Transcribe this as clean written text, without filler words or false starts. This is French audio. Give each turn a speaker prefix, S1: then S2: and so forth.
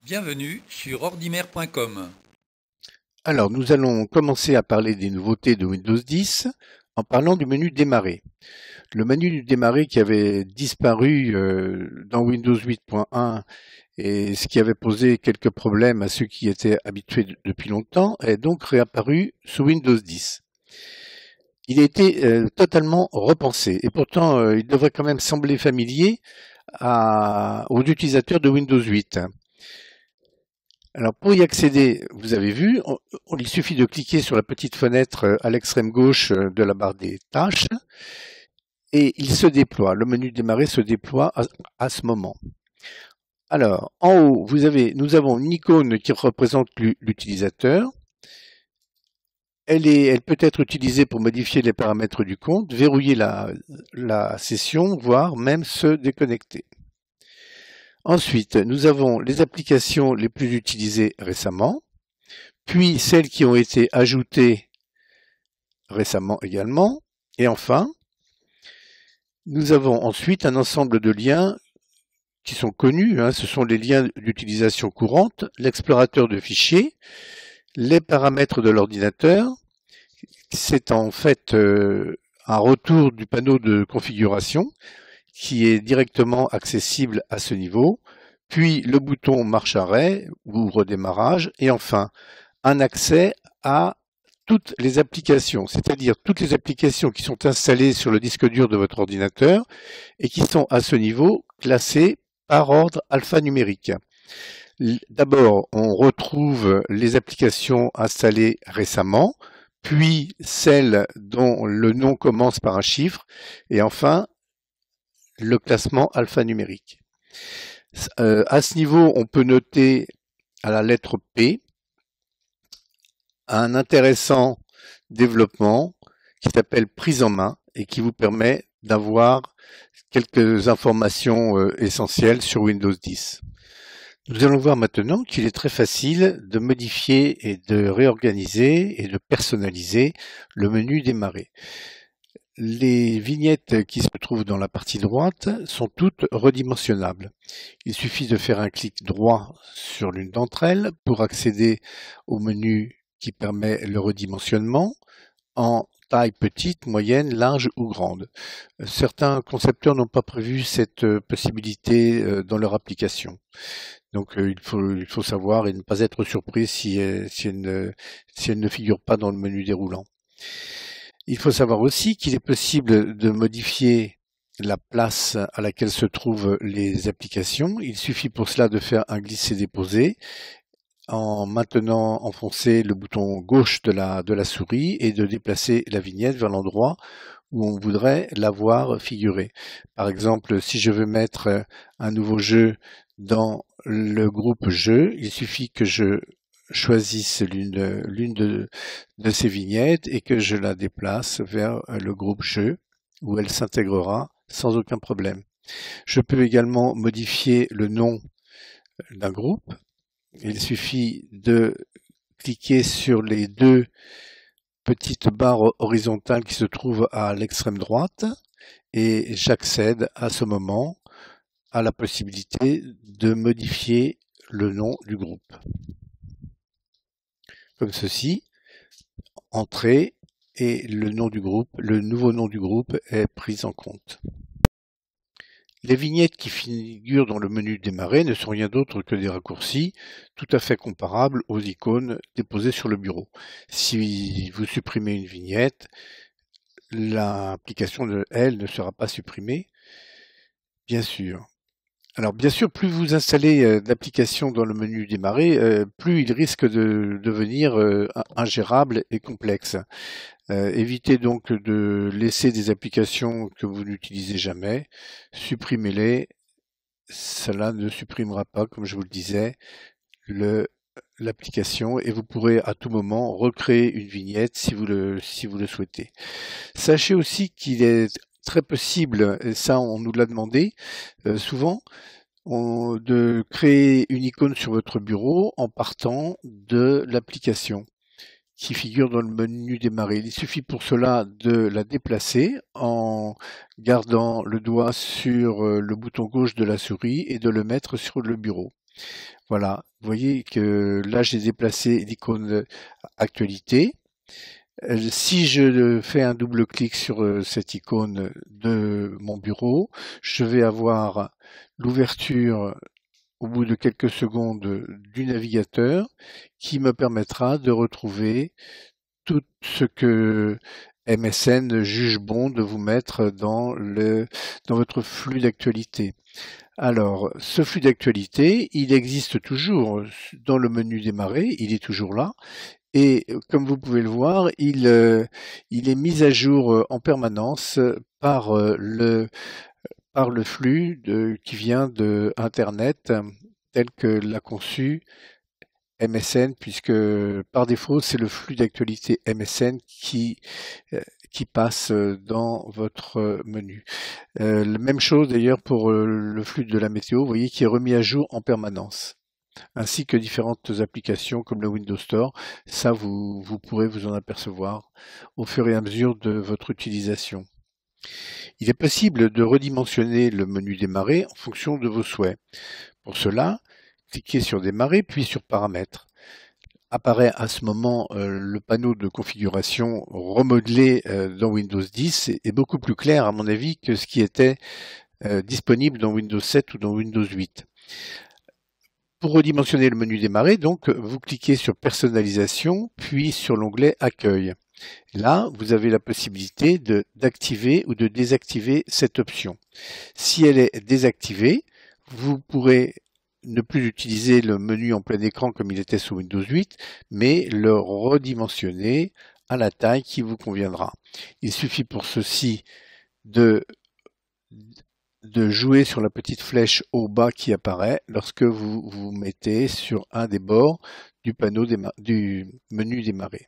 S1: Bienvenue sur ordimer.com.
S2: Alors, nous allons commencer à parler des nouveautés de Windows 10 en parlant du menu démarrer. Le menu du démarrer qui avait disparu dans Windows 8.1 et ce qui avait posé quelques problèmes à ceux qui étaient habitués depuis longtemps est donc réapparu sous Windows 10. Il a été totalement repensé et pourtant il devrait quand même sembler familier aux utilisateurs de Windows 8. Alors pour y accéder, vous avez vu, il suffit de cliquer sur la petite fenêtre à l'extrême gauche de la barre des tâches et il se déploie. Le menu démarrer se déploie à ce moment. Alors en haut, nous avons une icône qui représente l'utilisateur. Elle peut être utilisée pour modifier les paramètres du compte, verrouiller la session, voire même se déconnecter. Ensuite, nous avons les applications les plus utilisées récemment, puis celles qui ont été ajoutées récemment également, et enfin, nous avons ensuite un ensemble de liens qui sont connus, ce sont les liens d'utilisation courante, l'explorateur de fichiers, les paramètres de l'ordinateur, c'est en fait un retour du panneau de configuration qui est directement accessible à ce niveau, puis le bouton marche-arrêt ou redémarrage, et enfin un accès à toutes les applications, c'est-à-dire toutes les applications qui sont installées sur le disque dur de votre ordinateur et qui sont à ce niveau classées par ordre alphanumérique. D'abord, on retrouve les applications installées récemment, puis celles dont le nom commence par un chiffre, et enfin le classement alphanumérique. À ce niveau, on peut noter à la lettre P un intéressant développement qui s'appelle prise en main et qui vous permet d'avoir quelques informations essentielles sur Windows 10. Nous allons voir maintenant qu'il est très facile de modifier et de réorganiser et de personnaliser le menu démarrer. Les vignettes qui se trouvent dans la partie droite sont toutes redimensionnables. Il suffit de faire un clic droit sur l'une d'entre elles pour accéder au menu qui permet le redimensionnement en taille petite, moyenne, large ou grande. Certains concepteurs n'ont pas prévu cette possibilité dans leur application. Donc il faut savoir et ne pas être surpris si elle ne figure pas dans le menu déroulant. Il faut savoir aussi qu'il est possible de modifier la place à laquelle se trouvent les applications. Il suffit pour cela de faire un glisser-déposer en maintenant enfoncer le bouton gauche de la souris et de déplacer la vignette vers l'endroit où on voudrait la voir figurer. Par exemple, si je veux mettre un nouveau jeu dans le groupe jeu, il suffit que je choisisse l'une de ces vignettes et que je la déplace vers le groupe jeu où elle s'intégrera sans aucun problème. Je peux également modifier le nom d'un groupe. Il suffit de cliquer sur les deux petites barres horizontales qui se trouvent à l'extrême droite et j'accède à ce moment à la possibilité de modifier le nom du groupe. Comme ceci, entrée et le nom du groupe, le nouveau nom du groupe est pris en compte. Les vignettes qui figurent dans le menu démarrer ne sont rien d'autre que des raccourcis tout à fait comparables aux icônes déposées sur le bureau. Si vous supprimez une vignette, l'application de elle ne sera pas supprimée, bien sûr. Alors bien sûr, plus vous installez d'applications dans le menu démarrer, plus il risque de devenir ingérable et complexe. Évitez donc de laisser des applications que vous n'utilisez jamais, supprimez-les, cela ne supprimera pas, comme je vous le disais, l'application et vous pourrez à tout moment recréer une vignette si vous le souhaitez. Sachez aussi qu'il est très possible, et ça on nous l'a demandé souvent, de créer une icône sur votre bureau en partant de l'application qui figure dans le menu démarrer. Il suffit pour cela de la déplacer en gardant le doigt sur le bouton gauche de la souris et de le mettre sur le bureau. Voilà, vous voyez que là j'ai déplacé l'icône actualité. Si je fais un double clic sur cette icône de mon bureau, je vais avoir l'ouverture au bout de quelques secondes du navigateur qui me permettra de retrouver tout ce que MSN juge bon de vous mettre dans votre flux d'actualité. Alors, ce flux d'actualité, il existe toujours dans le menu démarrer, il est toujours là. Et comme vous pouvez le voir, il est mis à jour en permanence par le flux qui vient de Internet tel que l'a conçu MSN, puisque par défaut, c'est le flux d'actualité MSN qui passe dans votre menu. La même chose d'ailleurs pour le flux de la météo, vous voyez, qui est remis à jour en permanence, ainsi que différentes applications comme le Windows Store. Ça, vous pourrez vous en apercevoir au fur et à mesure de votre utilisation. Il est possible de redimensionner le menu démarrer en fonction de vos souhaits. Pour cela, cliquez sur démarrer puis sur paramètres. Apparaît à ce moment le panneau de configuration remodelé dans Windows 10 est beaucoup plus clair à mon avis que ce qui était disponible dans Windows 7 ou dans Windows 8. Pour redimensionner le menu démarrer, donc, vous cliquez sur personnalisation puis sur l'onglet accueil. Là, vous avez la possibilité d'activer ou de désactiver cette option. Si elle est désactivée, vous pourrez ne plus utiliser le menu en plein écran comme il était sous Windows 8, mais le redimensionner à la taille qui vous conviendra. Il suffit pour ceci de jouer sur la petite flèche au bas qui apparaît lorsque vous vous mettez sur un des bords du panneau du menu démarrer.